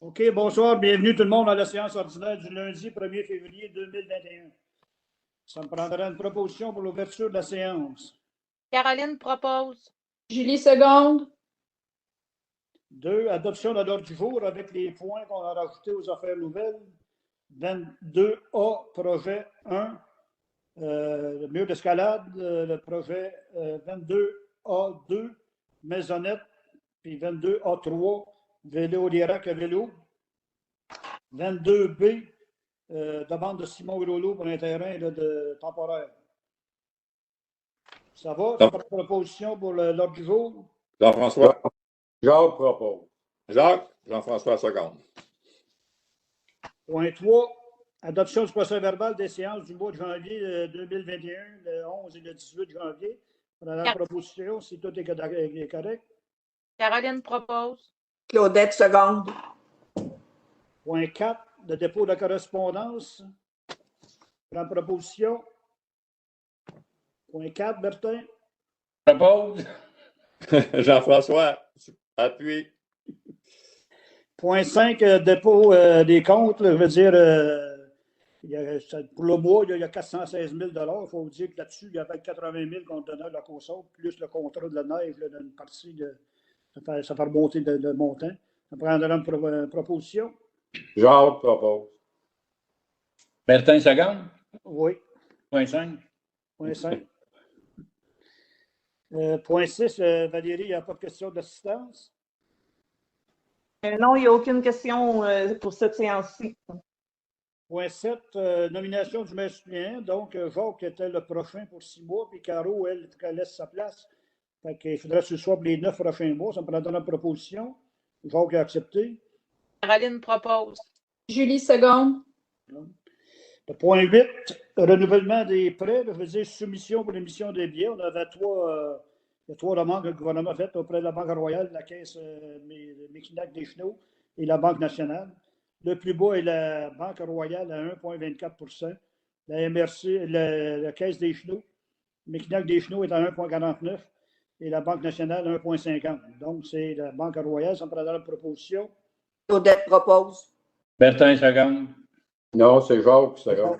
OK, bonsoir. Bienvenue tout le monde à la séance ordinaire du lundi 1er février 2021. Ça me prendra une proposition pour l'ouverture de la séance. Caroline propose. Julie seconde. 2. Adoption de l'ordre du jour avec les points qu'on a rajoutés aux affaires nouvelles. 22A, projet 1, le mur d'escalade, le projet 22A2, maisonnette, puis 22A3, vélo d'Irak à vélo. 22B, demande de Simon Hulolo pour un terrain là, temporaire. Ça va? C'est pas de proposition pour l'ordre du jour? Jean-François. Jacques propose. Jacques, Jean-François seconde. Point 3. Adoption du procès-verbal des séances du mois de janvier 2021, le 11 et le 18 janvier. Pour la proposition, si tout est correct. Caroline propose. Claudette seconde. Point 4. Le dépôt de correspondance. Pour la proposition. Point 4, Bertin. Propose. Jean-François, appuie. Point 5, dépôt des comptes. Là, je veux dire, pour le mois, il y a 416 000 $. Il faut vous dire que là-dessus, il y avait 80 000 qu'on donnait à la COSOP, plus le contrat de la neige d'une partie ça fait remonter le montant. Ça prendra une proposition. Jacques propose. Bertin seconde. Oui. Point 5. Point 5. Point 6, Valérie, il n'y a pas de question d'assistance. Non, il n'y a aucune question pour cette séance-ci. Point 7, nomination du maire suppléant. Donc, Jacques était le prochain pour 6 mois, puis Caro, elle laisse sa place. Fait qu'il faudrait que ce soit pour les 9 prochains mois. Ça me prendra une proposition. Jacques a accepté. Caroline propose. Julie seconde. Le point 8, renouvellement des prêts. Je veux dire, soumission pour l'émission des billets. On avait trois demandes que le gouvernement a faites auprès de la Banque Royale, la Caisse Mekinac des Chenaux et la Banque nationale. Le plus bas est la Banque Royale à 1,24 %. La MRC, la Caisse des Chenaux, Mekinac des Chenaux est à 1,49 % et la Banque nationale à 1,50 %. Donc, c'est la Banque Royale. Ça me prendra une proposition. Claudette propose. Bertin seconde. Non, c'est Jacques seconde.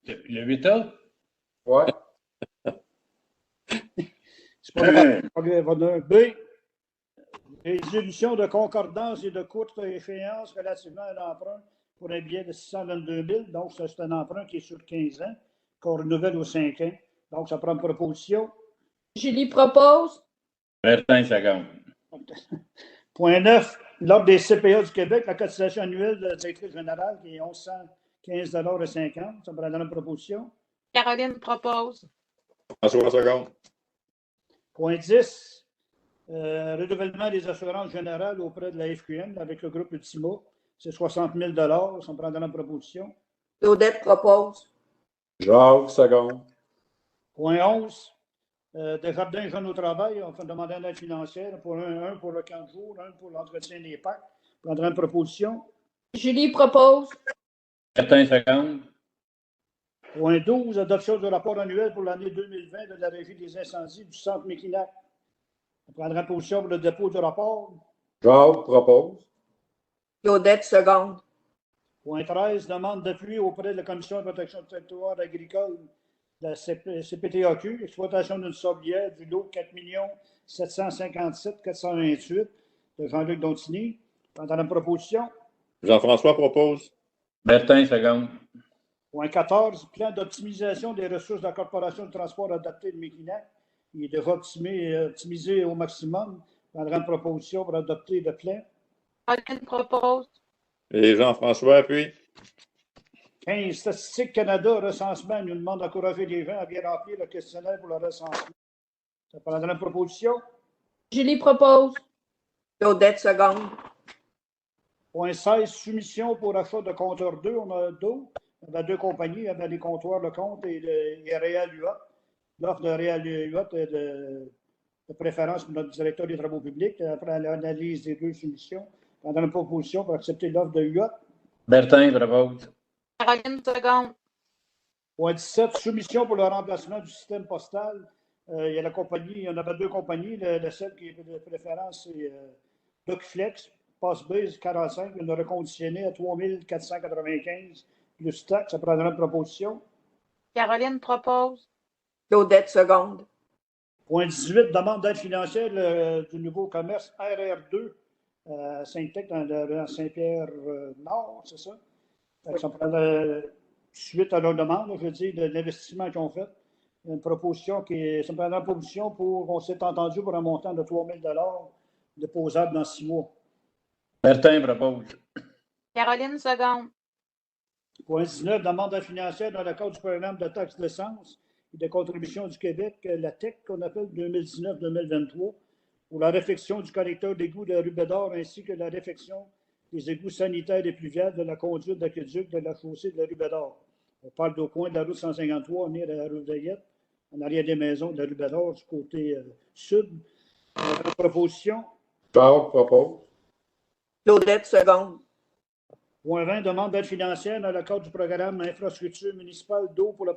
Le 8A? Ouais. C'est pas grave. B. Résolution de concordance et de courte échéance relativement à l'emprunt pour un billet de 622 000. Donc, c'est un emprunt qui est sur 15 ans, qu'on renouvelle aux 5 ans. Donc, ça prend une proposition. Julie propose. Bertin seconde. Point 9. L'ordre des CPA du Québec, la cotisation annuelle de la directrice générale qui est 1115,50 $. Ça me prendra une proposition. Caroline propose. François seconde. Point 10. Renouvellement des assurances générales auprès de la FQM avec le groupe Ultimo. C'est 60 000 $. Ça me prendra une proposition. Claudette propose. Jacques seconde. Point 11. Desjardins Jeunes au travail, on fait demander une aide financière pour un pour le 15 jours, un pour l'entretien des parcs. On prendra une proposition. Julie propose. Bertin seconde. Point 12. Adoption du rapport annuel pour l'année 2020 de la Régie des incendies du Centre Mekinac. On prendra une position pour le dépôt du rapport. Jacques propose. Claudette seconde. Point 13. Demande d'appui auprès de la Commission de protection du territoire agricole de la CPTAQ, exploitation d'une sablière du lot 4 757 428 de Jean-Luc Dontigny. Pendant la proposition. Jean-François propose. Bertin seconde. Point 14. Plan d'optimisation des ressources de la Corporation de transport adapté de Mekinac. Il est déjà optimisé au maximum. Pendant une proposition pour adopter le plan. Caroline propose. Et Jean-François appuie. 15. Statistique Canada, recensement, nous demande d'encourager les gens à bien remplir le questionnaire pour le recensement. Ça prendra une proposition. Julie propose. Claudette seconde. Point 16. Soumission pour achat de compteur 2. On a deux. On a deux compagnies. Il y avait les comptoirs Le Compte et Réal UA. L'offre de Réal UA est de préférence pour notre directeur des travaux publics. Après l'analyse des deux soumissions, pendant une proposition pour accepter l'offre de UA. Bertin propose. Caroline seconde. Point 17. Soumission pour le remplacement du système postal. Il y a la compagnie, il y en avait deux compagnies. Celle qui est de préférence, c'est DocFlex. passe base 45, une reconditionnée à 3 495 plus taxe. Ça prendra une proposition. Caroline propose. Claudette seconde. Point 18, demande d'aide financière du nouveau commerce RR2 à Sainte-Tech, dans Saint-Pierre-Nord, c'est ça? Ça prendra, suite à leur demande, je veux dire, de l'investissement qu'ils ont fait. Une proposition ça me prendra une proposition pour, on s'est entendu pour un montant de 3 000 déposable dans 6 mois. Bertin propose. Caroline seconde. Point 19, demande d'aide financière dans le cadre du programme de taxe d'essence et de contribution du Québec, la TEC, qu'on appelle 2019-2023, pour la réfection du collecteur d'égouts de la rue Bédard ainsi que la réfection des égouts sanitaires et pluviales de la conduite d'aqueduc de la chaussée de la rue Bédard. On parle d'au coin de la route 153, venir à la rue Veillette, en arrière des maisons de la rue Bédard, du côté sud. Proposition. Jacques propose. Claudette seconde. Point 20, demande d'aide financière dans le cadre du programme Infrastructure municipale d'eau pour la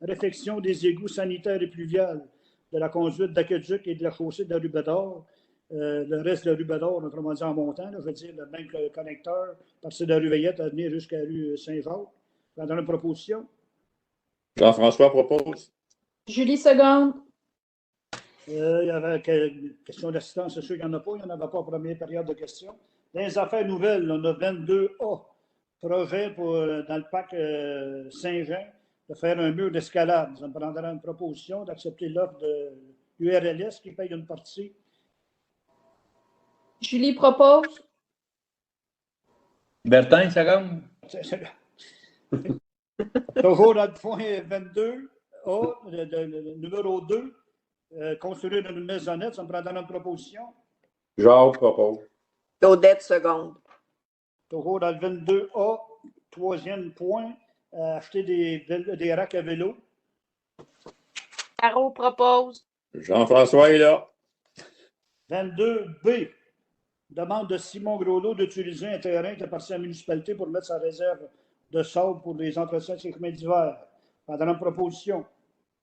réfection des égouts sanitaires et pluviales de la conduite d'aqueduc et de la chaussée de la rue Bédard. Le reste de la rue Bédard, autrement dit en montant, là, je veux dire, le même connecteur, à partir de la rue Veillette à venir jusqu'à la rue Saint-Jacques. Dans une proposition. Jean-François propose. Julie seconde. Il y avait une question d'assistance, c'est sûr qu'il n'y en a pas. Il n'y en avait pas en première période de questions. Dans les affaires nouvelles, on a 22A. Projet dans le parc Saint-Jean de faire un mur d'escalade. Ça me prendra une proposition d'accepter l'offre de l'URLS qui paye une partie. Julie propose. Bertin seconde. Toujours dans le point 22A, le numéro 2, construire une maisonnette, ça me prendra une proposition. Jacques propose. Claudette seconde. Toujours dans le 22A, troisième point, acheter des racks à vélo. Caro propose. Jean-François est là. 22B, demande de Simon Groslot d'utiliser un terrain qui appartient à la municipalité pour mettre sa réserve de sable pour les entretiens de sécurité d'hiver. Pendant une proposition.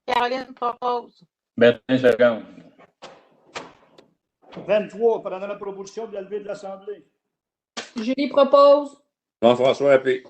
Caroline propose. Bertin seconde. 23, pendant la proposition de la levée de l'Assemblée. Julie propose. Jean-François appuie.